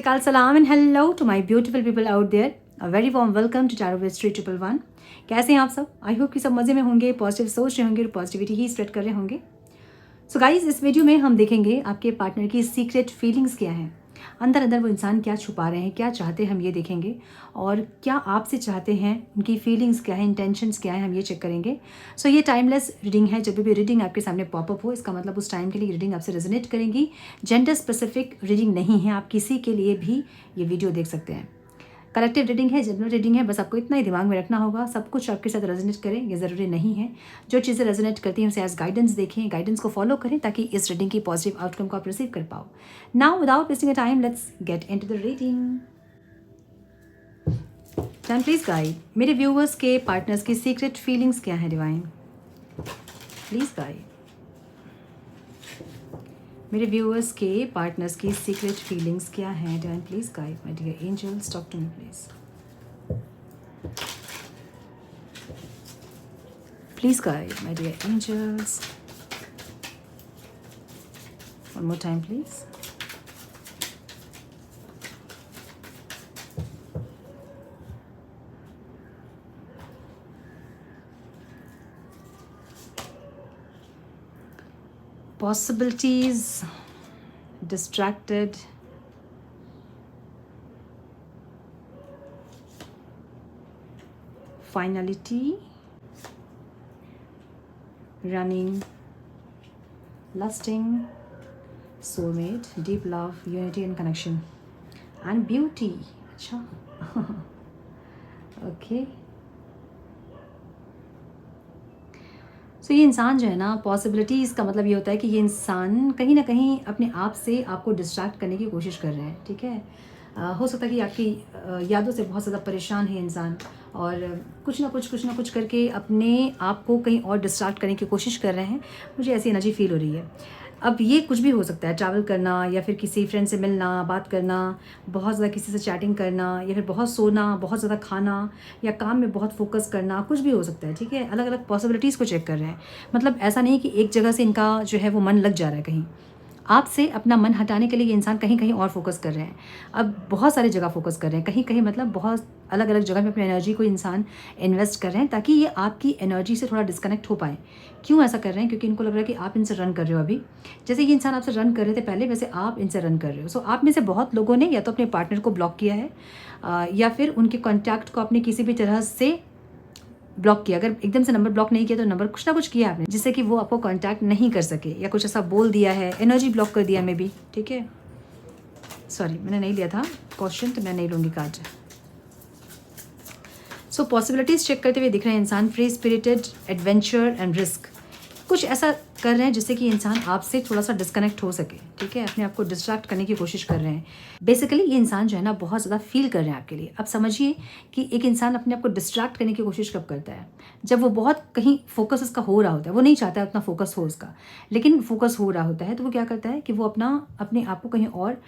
Shikal salam and hello to my beautiful people out there. A very warm welcome to Tarot With 3111. कैसे हैं आप सब? I hope कि सब मज़े में होंगे, पॉजिटिव सोच रहे होंगे और पॉजिटिविटी ही स्प्रेड कर रहे होंगे. सो गाइज, इस वीडियो में हम देखेंगे आपके पार्टनर की सीक्रेट फीलिंग्स क्या हैं, अंदर अंदर वो इंसान क्या छुपा रहे हैं, क्या चाहते हैं, हम ये देखेंगे. और क्या आपसे चाहते हैं, उनकी फीलिंग्स क्या है, इंटेंशंस क्या है, हम ये चेक करेंगे. सो ये टाइमलेस रीडिंग है. जब भी रीडिंग आपके सामने पॉपअप हो, इसका मतलब उस टाइम के लिए रीडिंग आपसे रेजोनेट करेंगी. जेंडर स्पेसिफिक रीडिंग नहीं है, आप किसी के लिए भी ये वीडियो देख सकते हैं. कलेक्टिव रीडिंग है, जनरल रीडिंग है. बस आपको इतना ही दिमाग में रखना होगा, सब कुछ आपके साथ रेजोनेट करें ये ज़रूरी नहीं है. जो चीज़ें रेजोनेट करती हैं उसे एज गाइडेंस देखें, गाइडेंस को फॉलो करें ताकि इस रीडिंग की पॉजिटिव आउटकम को आप रिसीव कर पाओ. Now without wasting a time, let's get into the reading. Time please guide. मेरे व्यूवर्स के पार्टनर्स की सीक्रेट फीलिंग्स क्या है डिवाइन? Please guide. मेरे व्यूअर्स के पार्टनर्स की सीक्रेट फीलिंग्स क्या हैं divine? Please guide my dear angels, talk to me please. Please guide my dear angels. One more time please. Possibilities, distracted, finality, running, lusting, soulmate, deep love, unity and connection, and beauty. अच्छा. Okay. सो ये इंसान जो है ना, possibilities का मतलब ये होता है कि ये इंसान कहीं ना कहीं अपने आप से आपको डिस्ट्रैक्ट करने की कोशिश कर रहे हैं. ठीक है. हो सकता है कि आपकी यादों से बहुत ज़्यादा परेशान है इंसान और कुछ ना कुछ करके अपने आप को कहीं और डिस्ट्रैक्ट करने की कोशिश कर रहे हैं. मुझे ऐसी एनर्जी फील हो रही है. अब ये कुछ भी हो सकता है, ट्रैवल करना या फिर किसी फ्रेंड से मिलना, बात करना, बहुत ज़्यादा किसी से चैटिंग करना, या फिर बहुत सोना, बहुत ज़्यादा खाना, या काम में बहुत फोकस करना, कुछ भी हो सकता है. ठीक है. अलग अलग पॉसिबिलिटीज़ को चेक कर रहे हैं. मतलब ऐसा नहीं कि एक जगह से इनका जो है वो मन लग जा रहा है. कहीं आपसे अपना मन हटाने के लिए ये इंसान कहीं कहीं और फोकस कर रहे हैं. अब बहुत सारी जगह फोकस कर रहे हैं, कहीं कहीं मतलब बहुत अलग अलग जगह में अपनी एनर्जी को इंसान इन्वेस्ट कर रहे हैं ताकि ये आपकी एनर्जी से थोड़ा डिस्कनेक्ट हो पाए. क्यों ऐसा कर रहे हैं? क्योंकि इनको लग रहा है कि आप इनसे रन कर रहे हो. अभी जैसे ये इंसान आपसे रन कर रहे थे पहले, वैसे आप इनसे रन कर रहे हो. सो आप में से बहुत लोगों ने या तो अपने पार्टनर को ब्लॉक किया है या फिर उनके कॉन्टैक्ट को आपने किसी भी तरह से ब्लॉक किया. अगर एकदम से नंबर ब्लॉक नहीं किया तो नंबर कुछ ना कुछ किया आपने जिससे कि वो आपको कांटेक्ट नहीं कर सके, या कुछ ऐसा बोल दिया है, एनर्जी ब्लॉक कर दिया मे बी. ठीक है. सॉरी, मैंने नहीं लिया था क्वेश्चन, तो मैं नहीं लूँगी कार्ड. सो पॉसिबिलिटीज़ चेक करते हुए दिख रहे हैं इंसान free spirited, adventure and risk. कुछ ऐसा कर रहे हैं जिससे कि इंसान आपसे थोड़ा सा डिस्कनेक्ट हो सके. ठीक है. अपने आप को डिस्ट्रैक्ट करने की कोशिश कर रहे हैं. बेसिकली ये इंसान जो है ना बहुत ज़्यादा फील कर रहे हैं आपके लिए. अब समझिए कि एक इंसान अपने आप को डिस्ट्रैक्ट करने की कोशिश कब करता है? जब वो बहुत कहीं फोकस उसका हो रहा होता है. वो नहीं चाहता है उतना फोकस हो उसका, लेकिन फोकस हो रहा होता है तो वो क्या करता है कि वो अपने आप को कहीं और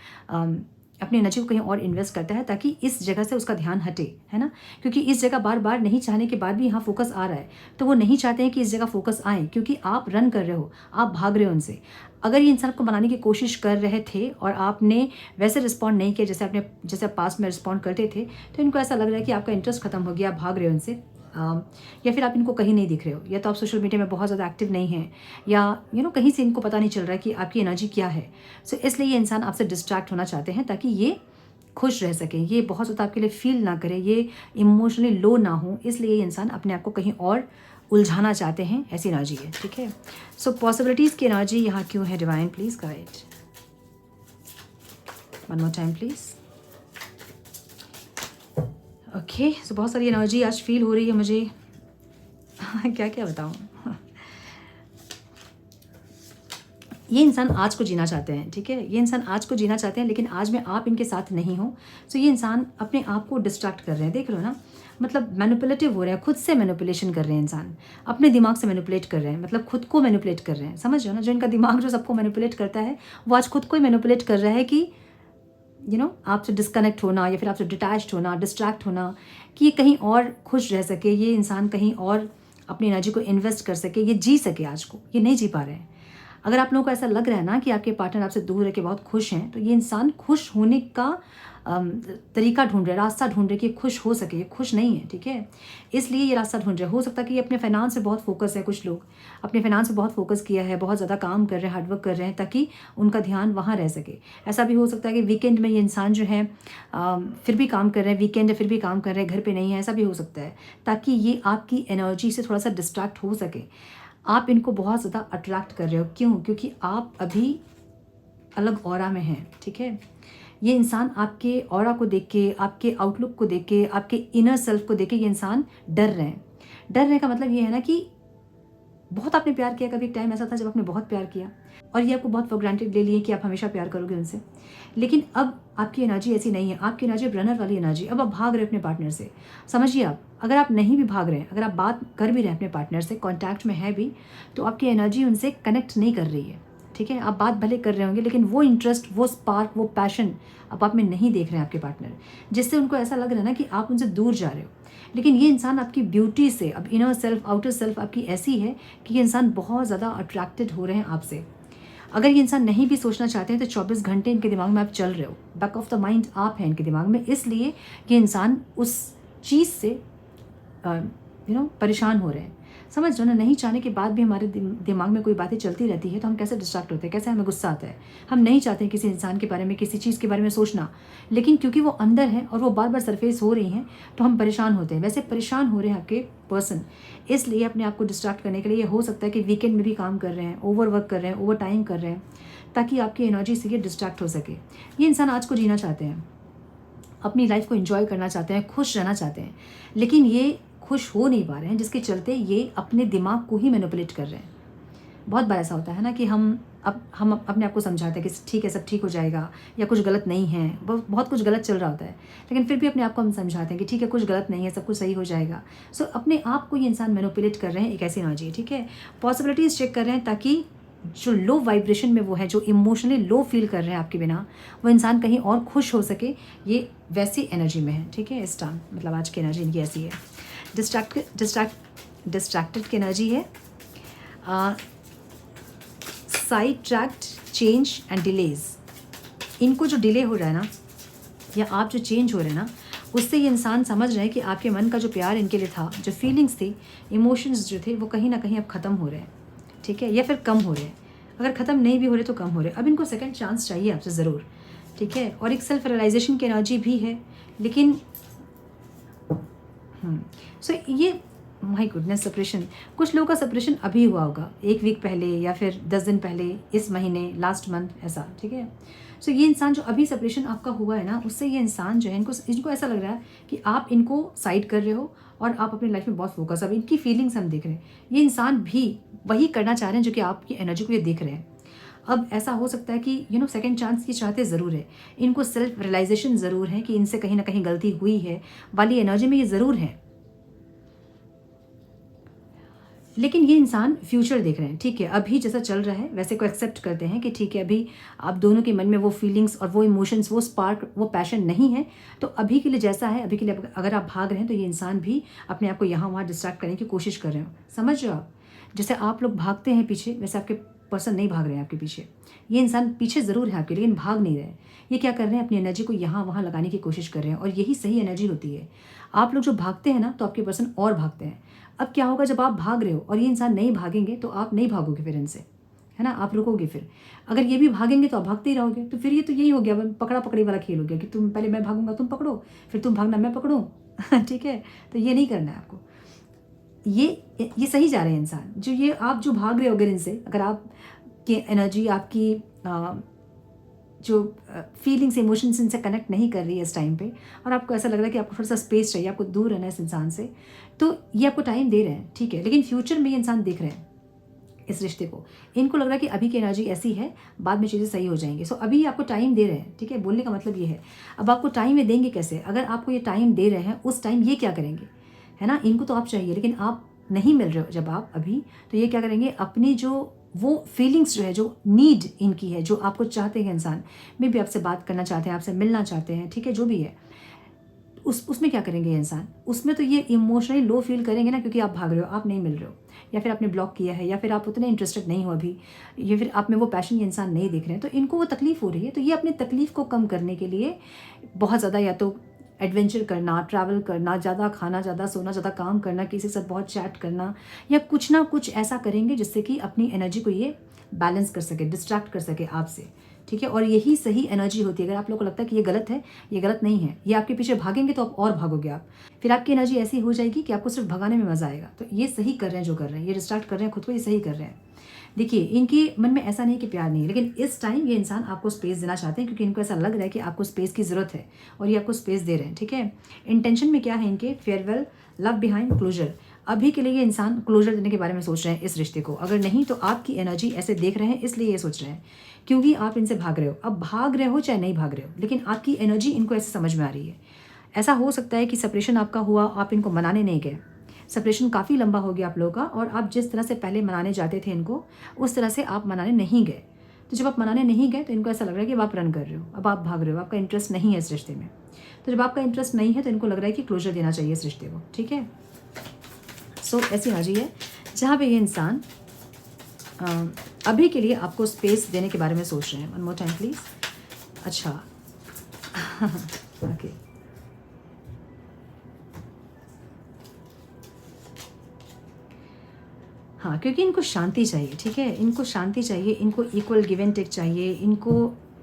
अपनी एनर्जी को कहीं और इन्वेस्ट करता है ताकि इस जगह से उसका ध्यान हटे. है ना. क्योंकि इस जगह बार बार नहीं चाहने के बाद भी यहाँ फोकस आ रहा है, तो वो नहीं चाहते हैं कि इस जगह फोकस आए, क्योंकि आप रन कर रहे हो, आप भाग रहे हो उनसे. अगर ये इंसान को बनाने की कोशिश कर रहे थे और आपने वैसे रिस्पॉन्ड नहीं किया जैसे आप पास्ट में रिस्पॉन्ड करते थे, तो इनको ऐसा लग रहा है कि आपका इंटरेस्ट खत्म हो गया, आप भाग रहे हो उनसे. या फिर आप इनको कहीं नहीं दिख रहे हो, या तो आप सोशल मीडिया में बहुत ज़्यादा एक्टिव नहीं हैं, या कहीं से इनको पता नहीं चल रहा है कि आपकी एनर्जी क्या है. सो इसलिए ये इंसान आपसे डिस्ट्रैक्ट होना चाहते हैं ताकि ये खुश रह सकें, ये बहुत ज़्यादा आपके लिए फील ना करें, ये इमोशनली लो ना हो. इसलिए ये इंसान अपने आप को कहीं और उलझाना चाहते हैं. ऐसी एनर्जी है. ठीक है. सो पॉसिबिलिटीज़ की एनर्जी यहाँ क्यों है divine? Please guide. One more time please. Okay. So बहुत सारी एनर्जी आज फील हो रही है मुझे. क्या क्या बताऊँ. ये इंसान आज को जीना चाहते हैं. ठीक है. ये इंसान आज को जीना चाहते हैं, लेकिन आज में आप इनके साथ नहीं हो. सो ये इंसान अपने आप को डिस्ट्रैक्ट कर रहे हैं. देख लो ना, मतलब मैनिपुलेटिव हो रहे हैं, खुद से मैनिपुलेशन कर रहे हैं इंसान. अपने दिमाग से मैनिपुलेट कर रहे हैं, मतलब खुद को मैनिपुलेट कर रहे हैं. समझ रहे हो ना. जो इनका दिमाग जो सबको मैनिपुलेट करता है, वो आज खुद को ही मैनिपुलेट कर रहा है कि आपसे डिस्कनेक्ट होना, या फिर आपसे डिटैच्ड होना, डिस्ट्रैक्ट होना, कि ये कहीं और खुश रह सके, ये इंसान कहीं और अपनी एनर्जी को इन्वेस्ट कर सके, ये जी सके. आज को ये नहीं जी पा रहे हैं. अगर आप लोगों को ऐसा लग रहा है ना कि आपके पार्टनर आपसे दूर रह के बहुत खुश हैं, तो ये इंसान खुश होने का तरीका ढूंढ रहे हैं, रास्ता ढूंढ रहे हैं कि खुश हो सके। ये खुश नहीं है, ठीक है, इसलिए ये रास्ता ढूंढ रहे हैं। हो सकता है कि ये अपने फाइनेंस पे बहुत फोकस है, कुछ लोग अपने फाइनेंस पे बहुत फोकस किया है, बहुत ज़्यादा काम कर रहे हैं, हार्डवर्क कर रहे हैं ताकि उनका ध्यान वहाँ रह सके। ऐसा भी हो सकता है कि वीकेंड में ये इंसान जो है फिर भी काम कर रहे हैं, वीकेंड है फिर भी काम कर रहे हैं, घर पर नहीं है, ऐसा भी हो सकता है, ताकि ये आपकी एनर्जी से थोड़ा सा डिस्ट्रैक्ट हो सके। आप इनको बहुत ज़्यादा अट्रैक्ट कर रहे हो, क्यों? क्योंकि आप अभी अलग ऑरा में हैं, ठीक है। ये इंसान आपके ऑरा को देख के, आपके आउटलुक को देख के, आपके इनर सेल्फ को देख के ये इंसान डर रहे हैं। डरने का मतलब ये है ना कि बहुत आपने प्यार किया, कभी एक टाइम ऐसा था जब आपने बहुत प्यार किया और ये आपको बहुत फॉर ग्रांटेड ले लिए कि आप हमेशा प्यार करोगे उनसे, लेकिन अब आपकी एनर्जी ऐसी नहीं है। आपकी एनर्जी रनर वाली एनर्जी। अब आप भाग रहे हैं अपने पार्टनर से। समझिए, आप अगर आप नहीं भी भाग रहे हैं, अगर आप बात कर भी रहे हैं अपने पार्टनर से, कॉन्टैक्ट में है भी, तो आपकी एनर्जी उनसे कनेक्ट नहीं कर रही है, ठीक है। आप बात भले कर रहे होंगे, लेकिन वो इंटरेस्ट, वो स्पार्क, वो पैशन अब आप में नहीं देख रहे हैं आपके पार्टनर, जिससे उनको ऐसा लग रहा है ना कि आप उनसे दूर जा रहे हो। लेकिन ये इंसान आपकी ब्यूटी से, अब इनर सेल्फ आउटर सेल्फ आपकी ऐसी है कि ये इंसान बहुत ज़्यादा अट्रैक्टेड हो रहे हैं आपसे। अगर ये इंसान नहीं भी सोचना चाहते हैं तो 24 घंटे इनके दिमाग में आप चल रहे हो, बैक ऑफ द माइंड आप हैं इनके दिमाग में, इसलिए ये इंसान उस चीज़ से परेशान हो रहे हैं। समझ रहे हो ना? नहीं चाहने के बाद भी हमारे दिमाग में कोई बातें चलती रहती है, तो हम कैसे डिस्ट्रैक्ट होते हैं, कैसे हमें गुस्सा आता है। हम नहीं चाहते हैं किसी इंसान के बारे में, किसी चीज़ के बारे में सोचना, लेकिन क्योंकि वो अंदर है और वो बार बार सरफेस हो रही हैं, तो हम परेशान होते हैं। वैसे परेशान हो रहे हैं आपके पर्सन, इसलिए अपने आप को डिस्ट्रैक्ट करने के लिए हो सकता है कि वीकेंड में भी काम कर रहे हैं, ओवर वर्क कर रहे हैं, ओवर टाइम कर रहे हैं, ताकि आपकी एनर्जी से ये डिस्ट्रैक्ट हो सके। ये इंसान आज को जीना चाहते हैं, अपनी लाइफ को एंजॉय करना चाहते हैं, खुश रहना चाहते हैं, लेकिन ये खुश हो नहीं पा रहे हैं, जिसके चलते ये अपने दिमाग को ही मैनिपुलेट कर रहे हैं। बहुत बार ऐसा होता है ना कि हम अपने आप को समझाते हैं कि ठीक है, सब ठीक हो जाएगा, या कुछ गलत नहीं है, बहुत कुछ गलत चल रहा होता है, लेकिन फिर भी अपने आप को हम समझाते हैं कि ठीक है, कुछ गलत नहीं है, सब कुछ सही हो जाएगा। सो अपने आप को ये इंसान मैनिपुलेट कर रहे हैं एक ऐसी एनर्जी, ठीक है। पॉसिबिलिटीज़ चेक कर रहे हैं ताकि जो लो वाइब्रेशन में वो है, जो इमोशनली लो फील कर रहे हैं आपके बिना, वो इंसान कहीं और खुश हो सके, ये वैसी एनर्जी में है, ठीक है। इस टाइम मतलब आज की एनर्जी इनकी ऐसी है। डिस्ट्रैक्टेड की एनर्जी है। Side tract, change and delays. इनको जो डिले हो रहा है ना, या आप जो चेंज हो रहे हैं ना, उससे ये इंसान समझ रहे हैं कि आपके मन का जो प्यार इनके लिए था, जो फीलिंग्स थी, इमोशंस जो थे, वो कहीं ना कहीं अब ख़त्म हो रहे हैं, ठीक है, या फिर कम हो रहे हैं। अगर ख़त्म नहीं भी हो रहे तो कम हो रहे हैं। अब इनको सेकंड चांस चाहिए आपसे ज़रूर, ठीक है। और एक सेल्फ रियलाइजेशन की एनर्जी भी है, लेकिन सो ये माय गुडनेस, सेपरेशन, कुछ लोगों का सेपरेशन अभी हुआ होगा, 1 वीक पहले या फिर 10 दिन पहले, इस महीने, लास्ट मंथ, ऐसा, ठीक है। सो ये इंसान जो अभी सेपरेशन आपका हुआ है ना, उससे ये इंसान जो है, इनको ऐसा लग रहा है कि आप इनको साइड कर रहे हो और आप अपनी लाइफ में बहुत फोकस, अब इनकी फीलिंग्स हम देख रहे हैं। ये इंसान भी वही करना चाह रहे हैं जो कि आपकी एनर्जी को ये देख रहे हैं। अब ऐसा हो सकता है कि सेकंड चांस की चाहते ज़रूर है, इनको सेल्फ रियलाइजेशन ज़रूर है कि इनसे कहीं ना कहीं गलती हुई है वाली एनर्जी में ये ज़रूर है, लेकिन ये इंसान फ्यूचर देख रहे हैं, ठीक है। अभी जैसा चल रहा है वैसे को एक्सेप्ट करते हैं कि ठीक है, अभी आप दोनों के मन में वो फीलिंग्स और वो इमोशंस, वो स्पार्क, वो पैशन नहीं है, तो अभी के लिए जैसा है, अभी के लिए अगर आप भाग रहे हैं, तो ये इंसान भी अपने आप को यहाँ वहाँ डिस्ट्रैक्ट करने की कोशिश कर रहे हो। समझ रहे हो आप? जैसे आप लोग भागते हैं पीछे, वैसे आपके पर्सन नहीं भाग रहे हैं आपके पीछे। ये इंसान पीछे ज़रूर है आपके, लेकिन भाग नहीं रहे। ये क्या कर रहे हैं? अपनी एनर्जी को यहाँ वहाँ लगाने की कोशिश कर रहे हैं, और यही सही एनर्जी होती है। आप लोग जो भागते हैं ना, तो आपके पर्सन और भागते हैं। अब क्या होगा, जब आप भाग रहे हो और ये इंसान नहीं भागेंगे, तो आप नहीं भागोगे फिर इनसे, है ना, आप रुकोगे। फिर अगर ये भी भागेंगे तो आप भागते ही रहोगे, तो फिर ये तो यही हो गया, पकड़ा पकड़ी वाला खेल हो गया कि तुम पहले, मैं भागूंगा तुम पकड़ो, फिर तुम भागना मैं पकड़ूं ठीक है। तो ये नहीं करना है आपको। ये सही जा रहे हैं इंसान, जो ये आप जो भाग रहे हो, अगर इनसे, अगर आप की एनर्जी, आपकी जो फीलिंग्स, इमोशंस इनसे कनेक्ट नहीं कर रही है इस टाइम पे, और आपको ऐसा लग रहा है कि आपको थोड़ा सा स्पेस चाहिए, आपको दूर रहना है इस इंसान से, तो ये आपको टाइम दे रहे हैं, ठीक है। लेकिन फ्यूचर में ये इंसान देख रहे हैं इस रिश्ते को। इनको लग रहा है कि अभी की एनर्जी ऐसी है, बाद में चीज़ें सही हो जाएंगी। सो अभी आपको टाइम दे रहे हैं, ठीक है। बोलने का मतलब ये है, अब आपको टाइम ये देंगे कैसे? अगर आपको ये टाइम दे रहे हैं, उस टाइम ये क्या करेंगे, है ना। इनको तो आप चाहिए, लेकिन आप नहीं मिल रहे हो जब आप अभी, तो ये क्या करेंगे, अपनी जो वो फीलिंग्स जो है, जो नीड इनकी है, जो आपको चाहते हैं इंसान, मे भी आपसे बात करना चाहते हैं, आपसे मिलना चाहते हैं, ठीक है, जो भी है, उसमें क्या करेंगे ये इंसान? उसमें तो ये इमोशनली लो फील करेंगे ना, क्योंकि आप भाग रहे हो, आप नहीं मिल रहे हो, या फिर आपने ब्लॉक किया है, या फिर आप उतने इंटरेस्टेड नहीं हो अभी, या फिर आप में वो पैशन ये इंसान नहीं देख रहे हैं, तो इनको वो तकलीफ़ हो रही है। तो ये अपनी तकलीफ़ को कम करने के लिए बहुत ज़्यादा या तो एडवेंचर करना, ट्रैवल करना, ज़्यादा खाना, ज़्यादा सोना, ज़्यादा काम करना, किसी के साथ बहुत चैट करना, या कुछ ना कुछ ऐसा करेंगे जिससे कि अपनी एनर्जी को ये बैलेंस कर सके, डिस्ट्रैक्ट कर सके आपसे, ठीक है। और यही सही एनर्जी होती है। अगर आप लोगों को लगता है कि ये गलत है, ये गलत नहीं है, ये आपके पीछे भागेंगे तो आप और भागोगे आप, फिर आपकी एनर्जी ऐसी हो जाएगी कि आपको सिर्फ भगाने में मज़ा आएगा। तो ये सही कर रहे हैं जो कर रहे हैं, ये डिस्ट्रैक्ट कर रहे हैं खुद को, ये सही कर रहे हैं। देखिए, इनके मन में ऐसा नहीं कि प्यार नहीं है, लेकिन इस टाइम ये इंसान आपको स्पेस देना चाहते हैं, क्योंकि इनको ऐसा लग रहा है कि आपको स्पेस की ज़रूरत है, और ये आपको स्पेस दे रहे हैं, ठीक है। इंटेंशन में क्या है इनके? Farewell, love behind, closure. अभी के लिए ये इंसान क्लोजर देने के बारे में सोच रहे हैं इस रिश्ते को। अगर नहीं तो आपकी एनर्जी ऐसे देख रहे हैं, इसलिए ये सोच रहे हैं, क्योंकि आप इनसे भाग रहे हो। अब भाग रहे हो चाहे नहीं भाग रहे हो, लेकिन आपकी एनर्जी इनको ऐसे समझ में आ रही है। ऐसा हो सकता है कि सेपरेशन आपका हुआ, आप इनको मनाने नहीं गए, सेपरेशन काफ़ी लंबा हो गया आप लोगों का, और आप जिस तरह से पहले मनाने जाते थे इनको, उस तरह से आप मनाने नहीं गए। तो जब आप मनाने नहीं गए तो इनको ऐसा लग रहा है कि अब आप रन कर रहे हो, अब आप भाग रहे हो, आपका इंटरेस्ट नहीं है इस रिश्ते में। तो जब आपका इंटरेस्ट नहीं है तो इनको लग रहा है कि क्लोजर देना चाहिए इस रिश्ते को, ठीक है। सो ऐसी एनर्जी है जहाँ पे ये इंसान अभी के लिए आपको स्पेस देने के बारे में सोच रहे हैं। One more time please. अच्छा ओके हाँ, क्योंकि इनको शांति चाहिए, ठीक है। इनको शांति चाहिए, इनको इक्वल गिव एंड टेक चाहिए, इनको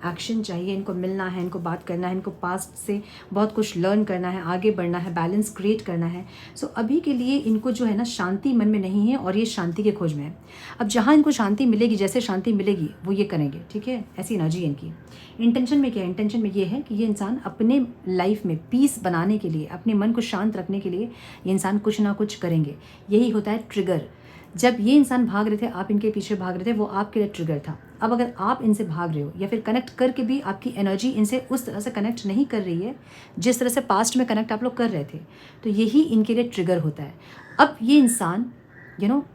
एक्शन चाहिए, इनको मिलना है, इनको बात करना है, इनको पास्ट से बहुत कुछ लर्न करना है, आगे बढ़ना है, बैलेंस क्रिएट करना है। सो अभी के लिए इनको जो है ना, शांति मन में नहीं है, और ये शांति के खोज में है। अब जहाँ इनको शांति मिलेगी, जैसे शांति मिलेगी वो ये करेंगे, ठीक है। ऐसी एनर्जी है इनकी। इंटेंशन में क्या है? इंटेंशन में ये है कि ये इंसान अपने लाइफ में पीस बनाने के लिए, अपने मन को शांत रखने के लिए ये इंसान कुछ ना कुछ करेंगे। यही होता है ट्रिगर। जब ये इंसान भाग रहे थे, आप इनके पीछे भाग रहे थे, वो आपके लिए ट्रिगर था। अब अगर आप इनसे भाग रहे हो, या फिर कनेक्ट करके भी आपकी एनर्जी इनसे उस तरह से कनेक्ट नहीं कर रही है जिस तरह से पास्ट में कनेक्ट आप लोग कर रहे थे, तो यही इनके लिए ट्रिगर होता है। अब ये इंसान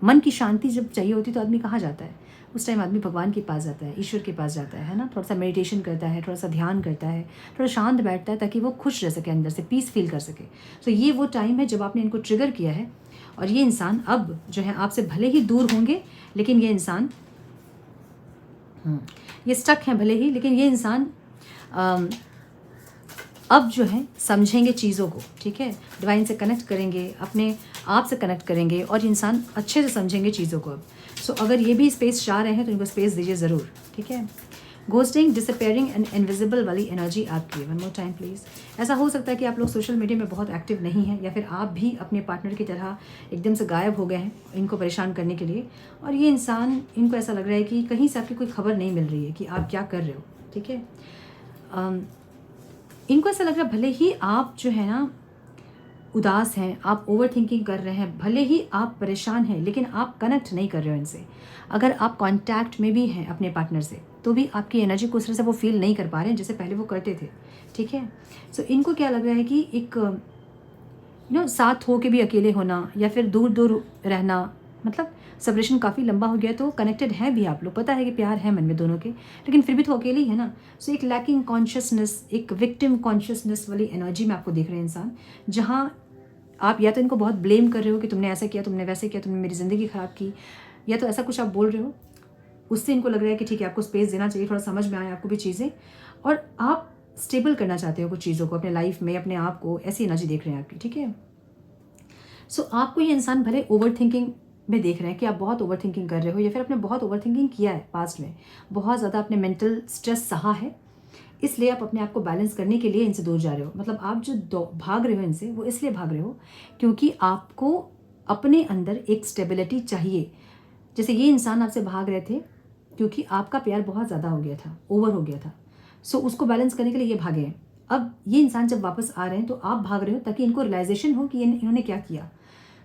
मन की शांति जब चाहिए होती तो आदमी कहाँ जाता है? उस टाइम आदमी भगवान के पास जाता है, ईश्वर के पास जाता है ना। थोड़ा सा मेडिटेशन करता है, थोड़ा सा ध्यान करता है, थोड़ा शांत बैठता है, ताकि वो खुश रह सके, अंदर से पीस फील कर सके। तो ये वो टाइम है जब आपने इनको ट्रिगर किया है, और ये इंसान अब जो है आपसे भले ही दूर होंगे, लेकिन ये इंसान ये स्टक हैं भले ही, लेकिन ये इंसान अब जो है समझेंगे चीज़ों को, ठीक है। डिवाइन से कनेक्ट करेंगे, अपने आप से कनेक्ट करेंगे, और इंसान अच्छे से समझेंगे चीज़ों को अब। सो अगर ये भी स्पेस चाह रहे हैं तो इनको स्पेस दीजिए ज़रूर, ठीक है। घोस्टिंग, डिसअपेयरिंग एंड इनविजिबल वाली एनर्जी आपकी। One more time please. ऐसा हो सकता है कि आप लोग सोशल मीडिया में बहुत एक्टिव नहीं हैं, या फिर आप भी अपने पार्टनर की तरह एकदम से गायब हो गए हैं इनको परेशान करने के लिए, और ये इंसान, इनको ऐसा लग रहा है कि कहीं से आपकी कोई खबर नहीं मिल रही है कि आप क्या कर रहे हो, ठीक है। इनको ऐसा लग रहा है भले ही आप जो है ना उदास हैं, आप ओवर थिंकिंग कर रहे हैं, भले ही आप परेशान हैं, लेकिन आप कनेक्ट नहीं कर रहे हो इनसे। अगर आप कांटेक्ट में भी हैं अपने पार्टनर से, तो भी आपकी एनर्जी को उस तरह से वो फील नहीं कर पा रहे हैं जैसे पहले वो करते थे, ठीक है। सो इनको क्या लग रहा है कि एक साथ हो के भी अकेले होना, या फिर दूर दूर रहना, मतलब सेपरेशन काफ़ी लंबा हो गया, तो कनेक्टेड हैं भी आप लोग, पता है कि प्यार है मन में दोनों के, लेकिन फिर भी तो अकेले ही है ना। सो एक लैकिंग कॉन्शियसनेस, एक विक्टिम कॉन्शियसनेस वाली एनर्जी में आपको देख रहे हैं इंसान, जहाँ आप या तो इनको बहुत ब्लेम कर रहे हो कि तुमने ऐसा किया, तुमने वैसे किया, तुमने मेरी ज़िंदगी ख़राब की, या तो ऐसा कुछ आप बोल रहे हो। उससे इनको लग रहा है कि ठीक है, आपको स्पेस देना चाहिए, थोड़ा समझ में आए आपको भी चीज़ें, और आप स्टेबल करना चाहते हो कुछ चीज़ों को अपने लाइफ में, अपने आप को। ऐसी एनर्जी देख रहे हैं आपकी, ठीक है। सो आपको ये इंसान भले ओवर थिंकिंग में देख रहे हैं कि आप बहुत ओवर थिंकिंग कर रहे हो, या फिर आपने बहुत ओवर थिंकिंग किया है पास्ट में, बहुत ज़्यादा अपने मेंटल स्ट्रेस सहा है, इसलिए आप अपने आप को बैलेंस करने के लिए इनसे दूर जा रहे हो। मतलब आप जो भाग रहे हो इनसे, वो इसलिए भाग रहे हो क्योंकि आपको अपने अंदर एक स्टेबिलिटी चाहिए। जैसे ये इंसान आपसे भाग रहे थे क्योंकि आपका प्यार बहुत ज़्यादा हो गया था, ओवर हो गया था। सो उसको बैलेंस करने के लिए ये भागे हैं। अब ये इंसान जब वापस आ रहे हैं तो आप भाग रहे हो ताकि इनको रियलाइजेशन हो कि इन्होंने क्या किया।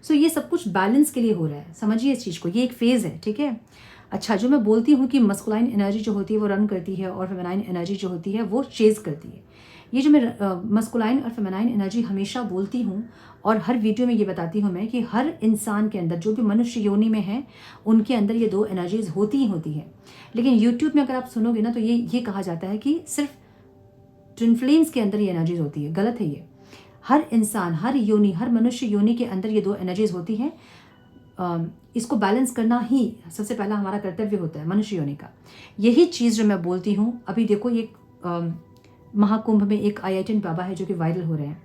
सो ये सब कुछ बैलेंस के लिए हो रहा है, समझिए इस चीज़ को, ये एक फेज़ है, ठीक है। अच्छा, जो मैं बोलती हूँ कि मस्कुलाइन एनर्जी जो होती है वो रन करती है, और फेमिनाइन एनर्जी जो होती है वो चेज़ करती है। ये जो मैं मस्कुलाइन और फेमिनाइन एनर्जी हमेशा बोलती हूँ, और हर वीडियो में ये बताती हूँ मैं कि हर इंसान के अंदर, जो भी मनुष्य योनि में है, उनके अंदर ये दो एनर्जीज होती ही होती हैं। लेकिन यूट्यूब में अगर आप सुनोगे ना, तो ये कहा जाता है कि सिर्फ ट्विन फ्लेम्स के अंदर ये एनर्जीज होती है। गलत है ये। हर इंसान, हर योनि, हर मनुष्य योनि के अंदर ये 2 एनर्जीज होती हैं। इसको बैलेंस करना ही सबसे पहला हमारा कर्तव्य होता है मनुष्य योनि का। यही चीज़ जो मैं बोलती हूँ, अभी देखो ये महाकुंभ में एक IITian बाबा है जो कि वायरल हो रहे हैं।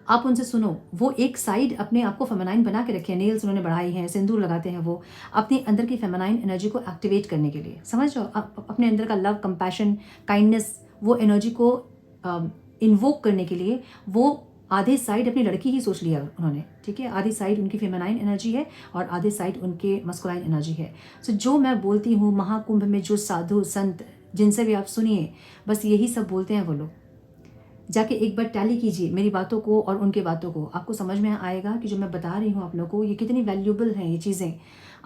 आप उनसे सुनो, वो एक साइड अपने आप को फेमिनाइन बना के रखे हैं, नेल्स उन्होंने बढ़ाई हैं, सिंदूर लगाते हैं, वो अपने अंदर की फेमिनाइन एनर्जी को एक्टिवेट करने के लिए, समझ रहे हो, अपने अंदर का लव, कंपैशन, काइंडनेस, वो एनर्जी को इन्वोक करने के लिए वो आधे साइड अपनी लड़की ही सोच लिया उन्होंने, ठीक है। आधी साइड उनकी फेमिनाइन एनर्जी है और आधे साइड उनके मस्कुलाइन एनर्जी है। सो जो मैं बोलती हूँ, महाकुंभ में जो साधु संत जिनसे भी आप सुनिए, बस यही सब बोलते हैं वो लोग। जाके एक बार टैली कीजिए मेरी बातों को और उनके बातों को, आपको समझ में आएगा कि जो मैं बता रही हूँ आप लोगों को, ये कितनी वैल्यूएबल हैं ये चीज़ें।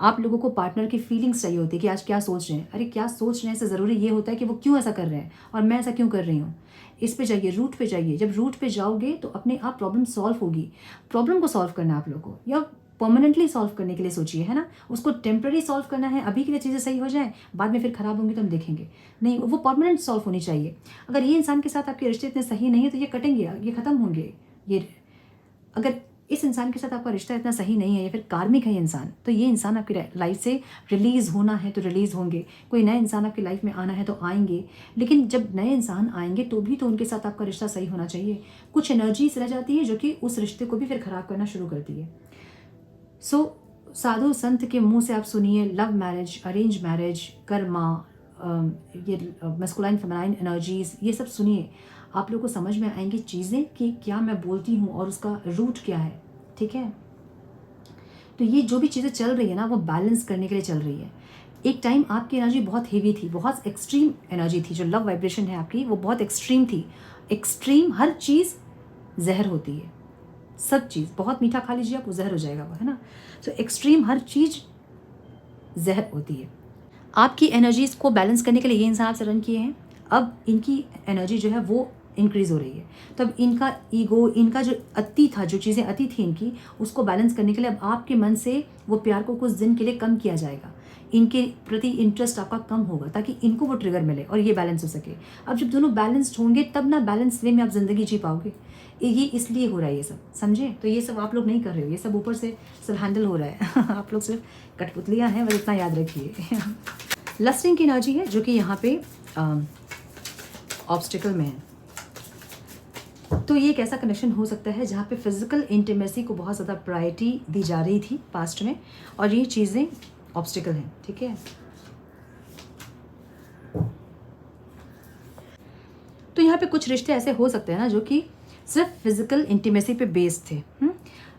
आप लोगों को पार्टनर की फीलिंग्स चाहिए होती है कि आज क्या सोच रहे हैं। अरे क्या सोच रहे हैं से ज़रूरी ये होता है कि वो क्यों ऐसा कर रहे हैं और मैं ऐसा क्यों कर रही हूँ। इस पे जाइए, रूट पे जाइए। जब रूट पे जाओगे तो अपने आप प्रॉब्लम सॉल्व होगी। प्रॉब्लम को सॉल्व करना आप लोगों को, या परमानेंटली सॉल्व करने के लिए सोचिए, है ना। उसको टेम्प्रेरी सॉल्व करना है, अभी के लिए चीज़ें सही हो जाए, बाद में फिर खराब होंगी तो हम देखेंगे। नहीं, वो परमानेंट सॉल्व होनी चाहिए। अगर ये इंसान के साथ आपके रिश्ते इतने सही नहीं है तो ये कटेंगे, ये ख़त्म होंगे। ये अगर इस इंसान के साथ आपका रिश्ता इतना सही नहीं है या फिर कार्मिक है ये इंसान, तो ये इंसान आपकी लाइफ से रिलीज़ होना है तो रिलीज़ होंगे। कोई नए इंसान आपकी लाइफ में आना है तो आएंगे, लेकिन जब नए इंसान आएंगे तो भी तो उनके साथ आपका रिश्ता सही होना चाहिए। कुछ एनर्जीज रह जाती है जो कि उस रिश्ते को भी फिर ख़राब करना शुरू करती है। सो साधु संत के मुंह से आप सुनिए, love marriage, arrange marriage, Karma, ये मस्कुलाइन फेमिनाइन एनर्जीज, ये सब सुनिए, आप लोग को समझ में आएंगी चीज़ें कि क्या मैं बोलती हूँ और उसका रूट क्या है, ठीक है। तो ये जो भी चीज़ें चल रही है ना, वो बैलेंस करने के लिए चल रही है। एक टाइम आपकी एनर्जी बहुत हेवी थी, बहुत एक्सट्रीम एनर्जी थी, जो लव वाइब्रेशन है आपकी वो बहुत एक्सट्रीम थी। एक्सट्रीम हर चीज़ जहर होती है, सब चीज़। बहुत मीठा खा लीजिए आप, वो जहर हो जाएगा वो, है ना। सो एक्सट्रीम हर चीज़ जहर होती है। आपकी एनर्जीज़ को बैलेंस करने के लिए ये इंसान आपसे रन किए हैं। अब इनकी एनर्जी जो है वो इंक्रीज़ हो रही है। तब इनका ईगो, इनका जो अति था, जो चीज़ें अति थी इनकी, उसको बैलेंस करने के लिए अब आपके मन से वो प्यार को कुछ दिन के लिए कम किया जाएगा। इनके प्रति इंटरेस्ट आपका कम होगा ताकि इनको वो ट्रिगर मिले और ये बैलेंस हो सके। अब जब दोनों बैलेंस्ड होंगे तब ना बैलेंस वे में आप ज़िंदगी जी पाओगे। ये इसलिए हो रहा है ये सब, समझे। तो ये सब आप लोग नहीं कर रहे हो, ये सब ऊपर से सब हैंडल हो रहा है। आप लोग सिर्फ कठपुतलियाँ हैं, बस इतना याद रखिए। लस्टिंग की एनर्जी है जो कि यहाँ पे ऑब्स्टिकल में है। तो ये एक ऐसा कनेक्शन हो सकता है जहाँ पे फिजिकल इंटीमेसी को बहुत ज़्यादा प्रायोरिटी दी जा रही थी पास्ट में, और ये चीज़ें ऑब्स्टिकल हैं, ठीक है। तो यहाँ पे कुछ रिश्ते ऐसे हो सकते हैं ना जो कि सिर्फ फिजिकल इंटीमेसी पे बेस्ड थे।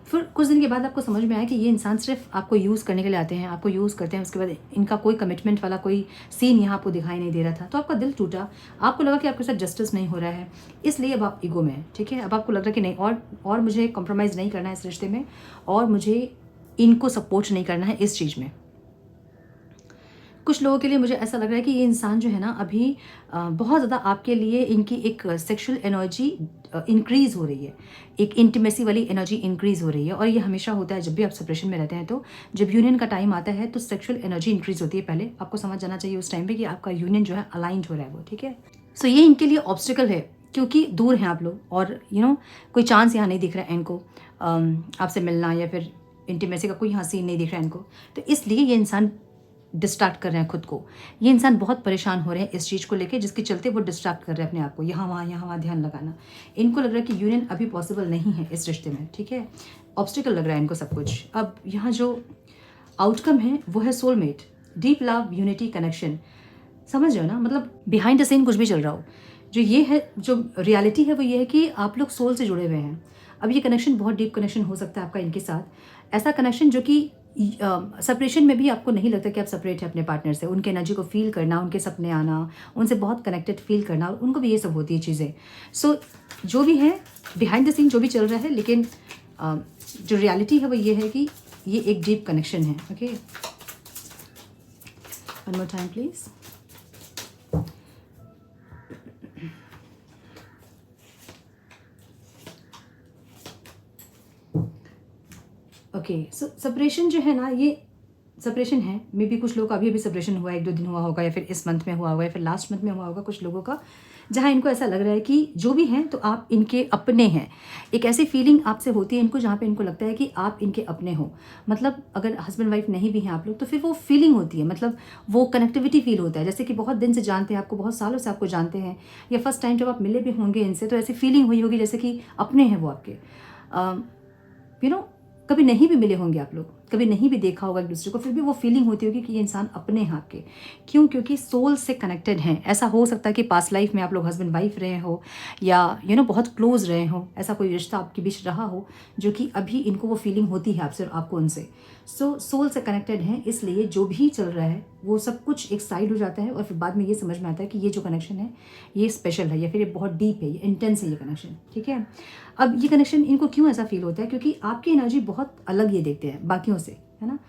फिर कुछ दिन के बाद आपको समझ में आया कि ये इंसान सिर्फ आपको यूज़ करने के लिए आते हैं, आपको यूज़ करते हैं, उसके बाद इनका कोई कमिटमेंट वाला कोई सीन यहाँ आपको दिखाई नहीं दे रहा था। तो आपका दिल टूटा, आपको लगा कि आपके साथ जस्टिस नहीं हो रहा है, इसलिए अब आप ईगो में हैं, ठीक है। अब आपको लग रहा है कि नहीं, और मुझे कॉम्प्रोमाइज़ नहीं करना है इस रिश्ते में, और मुझे इनको सपोर्ट नहीं करना है इस चीज़ में। कुछ लोगों के लिए मुझे ऐसा लग रहा है कि ये इंसान जो है ना अभी बहुत ज़्यादा आपके लिए, इनकी एक सेक्सुअल एनर्जी इंक्रीज़ हो रही है, एक इंटीमेसी वाली एनर्जी इंक्रीज़ हो रही है। और ये हमेशा होता है जब भी आप सेपरेशन में रहते हैं। तो जब यूनियन का टाइम आता है तो सेक्सुअल एनर्जी इंक्रीज़ होती है। पहले आपको समझ जाना चाहिए उस टाइम पे कि आपका यूनियन जो है अलाइंड हो रहा है वो, ठीक है। सो ये इनके लिए ऑब्स्टिकल है क्योंकि दूर हैं आप लोग, और कोई चांस यहाँ नहीं दिख रहा है इनको आपसे मिलना, या फिर इंटीमेसी का कोई यहाँ सीन नहीं दिख रहा है इनको। तो इसलिए ये इंसान डिस्ट्रैक्ट कर रहे हैं खुद को। ये इंसान बहुत परेशान हो रहे हैं इस चीज़ को लेके, जिसके चलते वो डिस्ट्रैक्ट कर रहे हैं अपने आप को, यहाँ वहाँ ध्यान लगाना। इनको लग रहा है कि यूनियन अभी पॉसिबल नहीं है इस रिश्ते में, ठीक है। ऑब्स्टिकल लग रहा है इनको सब कुछ। अब यहाँ जो आउटकम है वो है soulmate, deep love, unity, connection. समझ रहे हो ना, मतलब बिहाइंड द सीन कुछ भी चल रहा हो, जो ये है, जो रियलिटी है वो ये है कि आप लोग सोल से जुड़े हुए हैं। अब ये कनेक्शन बहुत डीप कनेक्शन हो सकता है आपका इनके साथ, ऐसा कनेक्शन जो कि सेपरेशन में भी आपको नहीं लगता कि आप सेपरेट है अपने पार्टनर से। उनके एनर्जी को फील करना, उनके सपने आना, उनसे बहुत कनेक्टेड फील करना, और उनको भी ये सब होती है चीज़ें। सो जो भी है बिहाइंड द सीन जो भी चल रहा है, लेकिन जो रियलिटी है वो ये है कि ये एक डीप कनेक्शन है। Okay, one more time please. Okay, so separation जो है ना, ये सेपरेशन है, मे बी कुछ लोग का अभी सेपरेशन हुआ है, 1-2 दिन हुआ होगा, या फिर इस मंथ में हुआ होगा, या फिर लास्ट मंथ में हुआ होगा कुछ लोगों का, जहाँ इनको ऐसा लग रहा है कि जो भी हैं तो आप इनके अपने हैं। एक ऐसी फीलिंग आपसे होती है इनको, जहाँ पे इनको लगता है कि आप इनके अपने हो। मतलब अगर हस्बैंड वाइफ नहीं भी हैं आप लोग, तो फिर वो फीलिंग होती है, मतलब वो कनेक्टिविटी फील होता है, जैसे कि बहुत दिन से जानते हैं आपको, बहुत सालों से आपको जानते हैं, या फर्स्ट टाइम जब आप मिले भी होंगे इनसे, तो ऐसी फीलिंग हुई होगी जैसे कि अपने हैं वो आपके। यू नो, कभी नहीं भी मिले होंगे आप लोग, कभी नहीं भी देखा होगा एक दूसरे को, फिर भी वो फीलिंग होती होगी कि ये इंसान अपने हैं आपके। क्यों? क्योंकि सोल से कनेक्टेड हैं। ऐसा हो सकता है कि पास्ट लाइफ में आप लोग हस्बैंड वाइफ रहे हो, या बहुत क्लोज रहे हो, ऐसा कोई रिश्ता आपके बीच रहा हो, जो कि अभी इनको वो फीलिंग होती है आपसे और आपको उनसे। सोल से कनेक्टेड हैं, इसलिए जो भी चल रहा है वो सब कुछ एक साइड हो जाता है, और फिर बाद में ये समझ में आता है कि ये जो कनेक्शन है ये स्पेशल है, या फिर ये बहुत डीप है, ये इंटेंस है ये कनेक्शन। ठीक है, अब ये कनेक्शन इनको क्यों ऐसा फील होता है? क्योंकि आपकी एनर्जी बहुत अलग ये देखते हैं बाकियों से, है ना।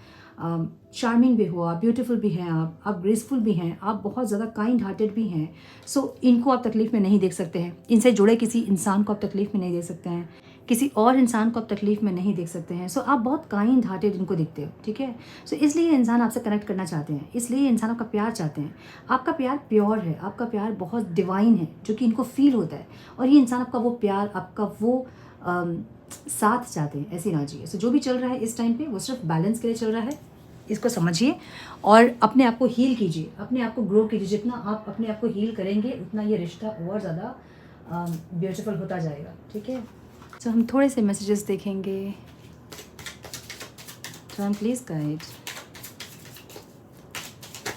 चार्मिंग भी हो आप, ब्यूटीफुल भी हैं आप ग्रेसफुल भी हैं, आप बहुत ज़्यादा काइंड हार्टेड भी हैं। सो इनको आप तकलीफ़ में नहीं देख सकते हैं, इनसे जुड़े किसी इंसान को आप तकलीफ़ में नहीं देख सकते हैं, किसी और इंसान को आप तकलीफ़ में नहीं देख सकते हैं। सो आप बहुत काइंड हार्टेड इनको दिखते हो। ठीक है, सो इसलिए ये इंसान आपसे कनेक्ट करना चाहते हैं, इसलिए ये इंसान आपका प्यार चाहते हैं। आपका प्यार प्योर है, आपका प्यार बहुत डिवाइन है, जो कि इनको फील होता है, और ये इंसान आपका वो प्यार, आपका वो साथ चाहते हैं, ऐसी एनर्जी है। सो जो भी चल रहा है इस टाइम पे वो सिर्फ बैलेंस के लिए चल रहा है, इसको समझिए और अपने आप को हील कीजिए, अपने आप को ग्रो कीजिए। जितना आप अपने आप को हील करेंगे उतना ये रिश्ता और ज़्यादा ब्यूटीफुल होता जाएगा। ठीक है, तो हम थोड़े से मैसेजेस देखेंगे। तो हम please guide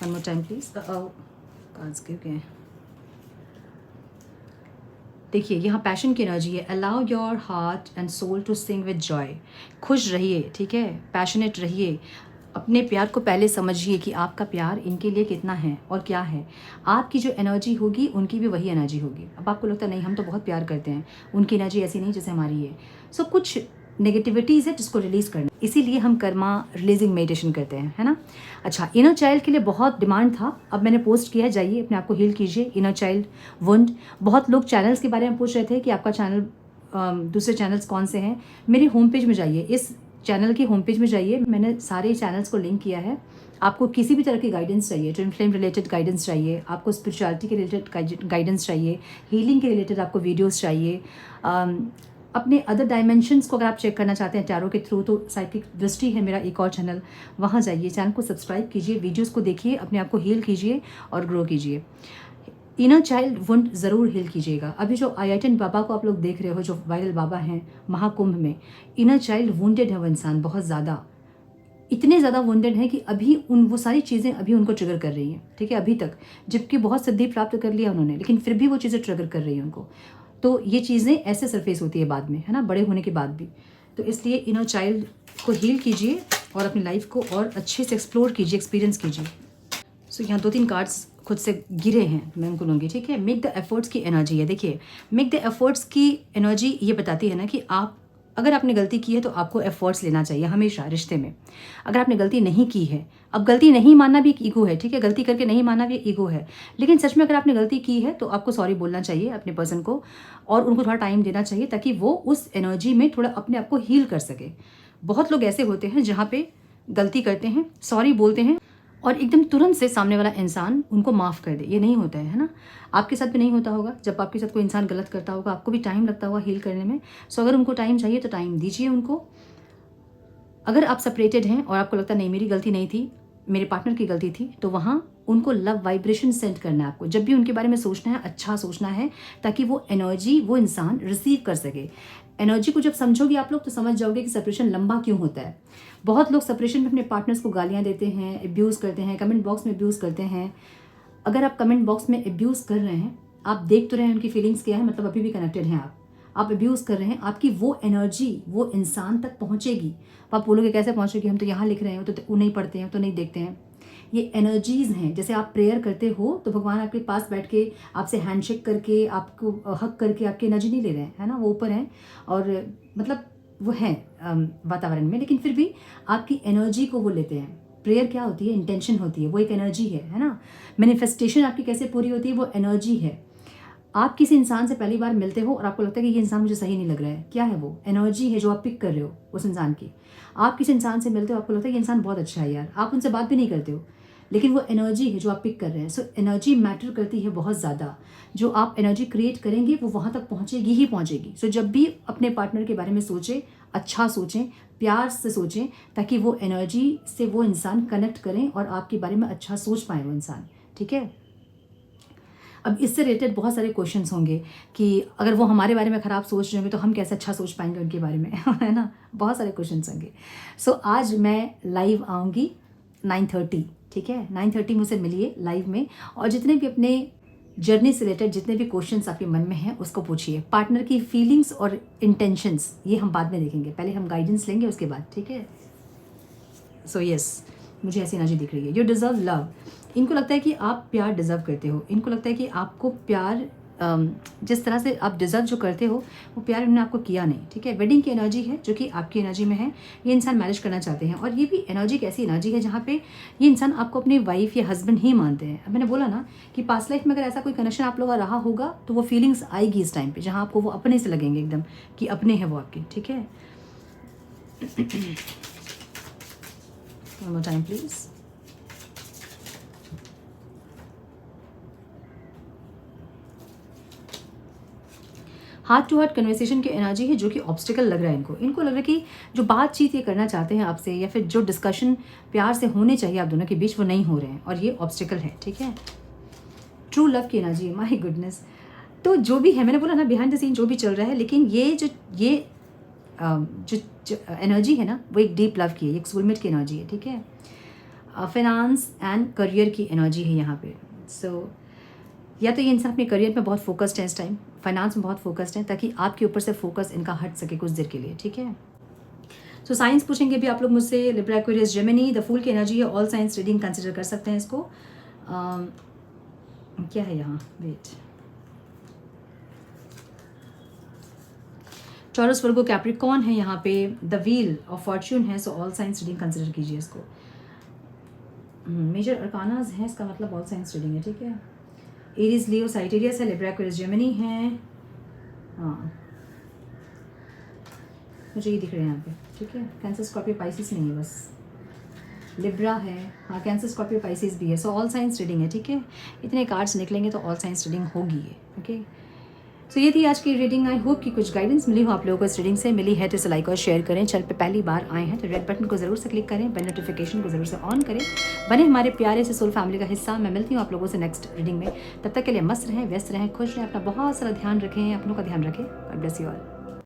one more time please. Cards give गए। देखिए यहाँ पैशन की एनर्जी है। Allow your heart and soul to sing with joy. खुश रहिए, ठीक है, पैशनेट रहिए। अपने प्यार को पहले समझिए कि आपका प्यार इनके लिए कितना है और क्या है। आपकी जो एनर्जी होगी उनकी भी वही एनर्जी होगी। अब आपको लगता है नहीं हम तो बहुत प्यार करते हैं, उनकी एनर्जी ऐसी नहीं जैसे हमारी है। सो कुछ नेगेटिविटीज़ है जिसको रिलीज़ करना, इसीलिए हम कर्मा रिलीजिंग मेडिटेशन करते हैं, है ना। अच्छा, इनर चाइल्ड के लिए बहुत डिमांड था, अब मैंने पोस्ट किया है, जाइए अपने आप को हील कीजिए। इनर चाइल्ड वुंड, बहुत लोग चैनल्स के बारे में पूछ रहे थे कि आपका चैनल, दूसरे चैनल्स कौन से हैं। मेरे होम पेज में जाइए, इस चैनल के होम पेज में जाइए, मैंने सारे चैनल्स को लिंक किया है। आपको किसी भी तरह की गाइडेंस चाहिए, ट्विन फ्लेम रिलेटेड गाइडेंस चाहिए, आपको स्पिरिचुअलिटी के रिलेटेड गाइडेंस चाहिए, हीलिंग के रिलेटेड आपको वीडियोस चाहिए, अपने अदर डायमेंशंस को अगर आप चेक करना चाहते हैं टैरो के थ्रू, तो साइकिक दृष्टि है मेरा एक और चैनल, वहाँ जाइए, चैनल को सब्सक्राइब कीजिए, वीडियोस को देखिए, अपने आप को हील कीजिए और ग्रो कीजिए। इनर चाइल्ड वुंड ज़रूर हील कीजिएगा। अभी जो आयाटन बाबा को आप लोग देख रहे हो, जो वायरल बाबा हैं महाकुंभ में, इनर चाइल्ड वुंडेड है वो इंसान बहुत ज़्यादा, इतने ज़्यादा वुंडेड है कि अभी वो सारी चीज़ें अभी उनको ट्रिगर कर रही हैं। ठीक है, अभी तक जबकि बहुत सिद्धि प्राप्त कर लिया उन्होंने, लेकिन फिर भी वो चीज़ें ट्रिगर कर रही हैं उनको। तो ये चीज़ें ऐसे सरफेस होती है बाद में, है ना, बड़े होने के बाद भी। तो इसलिए इनर चाइल्ड को हील कीजिए और अपनी लाइफ को और अच्छे से एक्सप्लोर कीजिए, एक्सपीरियंस कीजिए। सो यहाँ 2-3 कार्ड्स खुद से गिरे हैं, मैं उनको लूँगी। ठीक है, मेक द एफर्ट्स की एनर्जी है। देखिए, मेक द एफर्ट्स की एनर्जी ये बताती है ना कि आप, अगर आपने गलती की है तो आपको एफर्ट्स लेना चाहिए हमेशा रिश्ते में। अगर आपने गलती नहीं की है, अब गलती नहीं मानना भी एक ईगो है, ठीक है, गलती करके नहीं मानना भी एक ईगो है, लेकिन सच में अगर आपने गलती की है तो आपको सॉरी बोलना चाहिए अपने पर्सन को, और उनको थोड़ा टाइम देना चाहिए ताकि वो उस एनर्जी में थोड़ा अपने आप को हील कर सके। बहुत लोग ऐसे होते हैं जहाँ पे गलती करते हैं, सॉरी बोलते हैं, और एकदम तुरंत से सामने वाला इंसान उनको माफ़ कर दे। ये नहीं होता है ना, आपके साथ भी नहीं होता होगा। जब आपके साथ कोई इंसान गलत करता होगा, आपको भी टाइम लगता होगा हील करने में। सो अगर उनको टाइम चाहिए तो टाइम दीजिए उनको। अगर आप सेपरेटेड हैं और आपको लगता नहीं मेरी गलती नहीं थी, मेरे पार्टनर की गलती थी, तो वहाँ उनको लव वाइब्रेशन सेंड करना है आपको। जब भी उनके बारे में सोचना है, अच्छा सोचना है, ताकि वो एनर्जी वो इंसान रिसीव कर सके। एनर्जी को जब समझोगे आप लोग तो समझ जाओगे कि सेपरेशन लंबा क्यों होता है। बहुत लोग सेपरेशन में अपने पार्टनर्स को गालियाँ देते हैं, एब्यूज़ करते हैं, कमेंट बॉक्स में एब्यूज़ करते हैं। अगर आप कमेंट बॉक्स में एब्यूज़ कर रहे हैं, आप देख तो रहे हैं उनकी फीलिंग्स क्या है, मतलब अभी भी कनेक्टेड हैं आप एब्यूज़ कर रहे हैं, आपकी वो एनर्जी वो इंसान तक पहुँचेगी। आप बोलोगे कैसे पहुँचेगी, हम तो यहाँ लिख रहे हैं, तो नहीं पढ़ते हैं, तो नहीं देखते हैं। ये एनर्जीज़ हैं। जैसे आप प्रेयर करते हो तो भगवान आपके पास बैठ के आपसे हैंडशेक करके, आपको हक करके आपकी एनर्जी नहीं ले रहे हैं, है ना, वो ऊपर हैं और मतलब वो हैं वातावरण में, लेकिन फिर भी आपकी एनर्जी को वो लेते हैं। प्रेयर क्या होती है, इंटेंशन होती है, वो एक एनर्जी है ना। मैनिफेस्टेशन आपकी कैसे पूरी होती है, वो एनर्जी है। आप किसी इंसान से पहली बार मिलते हो और आपको लगता है कि ये इंसान मुझे सही नहीं लग रहा है। क्या है वो? एनर्जी है जो आप पिक कर रहे हो उस इंसान की। आप किसी इंसान से मिलते हो, आपको लगता है ये इंसान बहुत अच्छा है यार, आप उनसे बात भी नहीं करते हो, लेकिन वो एनर्जी है जो आप पिक कर रहे हैं। सो एनर्जी मैटर करती है बहुत ज़्यादा। जो आप एनर्जी क्रिएट करेंगे वो वहाँ तक पहुँचेगी ही पहुँचेगी। सो जब भी अपने पार्टनर के बारे में सोचें, अच्छा सोचें, प्यार से सोचें, ताकि वो एनर्जी से वो इंसान कनेक्ट करें और आपके बारे में अच्छा सोच पाए वो इंसान। ठीक है। अब इससे रिलेटेड बहुत सारे क्वेश्चंस होंगे कि अगर वो हमारे बारे में ख़राब सोच रहे होंगे तो हम कैसे अच्छा सोच पाएंगे उनके बारे में है ना, बहुत सारे क्वेश्चंस होंगे। सो आज मैं लाइव आऊँगी 9:30, ठीक है, 9:30 मुझसे मिलिए लाइव में, और जितने भी अपने जर्नी से रिलेटेड जितने भी क्वेश्चंस आपके मन में हैं उसको पूछिए। पार्टनर की फीलिंग्स और इंटेंशंस ये हम बाद में देखेंगे, पहले हम गाइडेंस लेंगे उसके बाद, ठीक है। सो यस, मुझे ऐसी एनर्जी दिख रही है। You deserve love. इनको लगता है कि आप प्यार डिज़र्व करते हो। इनको लगता है कि आपको प्यार जिस तरह से आप डिज़र्व जो करते हो वो प्यार उन्होंने आपको किया नहीं, ठीक है। वेडिंग की एनर्जी है जो कि आपकी एनर्जी में है। ये इंसान मैरिज करना चाहते हैं, और ये भी एनर्जी एक ऐसी एनर्जी है जहाँ पे ये इंसान आपको अपनी वाइफ या हस्बैंड ही मानते हैं। अब मैंने बोला ना कि पास्ट लाइफ में अगर ऐसा कोई कनेक्शन आप लोगों का रहा होगा तो वो फीलिंग्स आएगी इस टाइम पे, जहाँ आपको वो अपने से लगेंगे एकदम कि अपने हैं वो आपके, ठीक है। One more time, please. Heart to heart conversation की एनर्जी है जो कि ऑब्स्टिकल लग रहा है इनको। इनको लग रहा है कि जो बातचीत ये करना चाहते हैं आपसे, या फिर जो डिस्कशन प्यार से होने चाहिए आप दोनों के बीच, वो नहीं हो रहे हैं, और ये ऑब्स्टिकल है, ठीक है। ट्रू लव की एनर्जी, माय गुडनेस। तो जो भी है, मैंने बोला ना बिहाइंड द सीन जो भी चल रहा है, लेकिन ये जो एनर्जी है ना वो एक डीप लव की है, एक सोलमेट की एनर्जी है, ठीक है। फाइनेंस एंड करियर की एनर्जी है यहाँ पे। सो या तो ये इंसान अपने करियर में बहुत फोकस्ड है इस टाइम, फाइनेंस में बहुत फोकस्ड है, ताकि आपके ऊपर से फोकस इनका हट सके कुछ देर के लिए, ठीक है। सो साइंस पूछेंगे भी आप लोग मुझसे। Libra, Aquarius, Gemini, the fool की एनर्जी है। ऑल साइंस रीडिंग कंसिडर कर सकते हैं इसको। क्या है यहाँ, वेट, टॉरस, वर्गो, कैप्रिकॉर्न है यहाँ पे। द व्हील ऑफ फॉर्च्यून है। So all science reading consider कीजिए इसको। मेजर अरकानाज है, इसका मतलब ऑल साइंस रीडिंग है, ठीक है। एरीज, लियो, साइटेरियस है। लिब्रा, एक्वेरियस, जेमिनी है। हाँ, मुझे ये दिख रहे हैं यहाँ पे, ठीक है। कैंसर, स्कॉर्पियो, पाइसिस नहीं है, बस लिब्रा है। हाँ, कैंसर, स्कॉर्पियो, पाइसिस भी है। सो ऑल साइंस रीडिंग है, ठीक है। इतने कार्ड्स निकलेंगे तो ऑल साइंस रीडिंग होगी ये, ओके। सो ये थी आज की रीडिंग। आई होप कि कुछ गाइडेंस मिली हो आप लोगों को इस रीडिंग से। मिली है तो इसे लाइक और शेयर करें। चैनल पे पहली बार आए हैं तो रेड बटन को ज़रूर से क्लिक करें, बेल नोटिफिकेशन को ज़रूर से ऑन करें, बने हमारे प्यारे से सोल फैमिली का हिस्सा। मैं मिलती हूँ आप लोगों से नेक्स्ट रीडिंग में। तब तक के लिए मस्त रहें, व्यस्त रहें, खुश रहें, अपना बहुत सारा ध्यान रखें, अपनों का ध्यान रखें। God bless you all.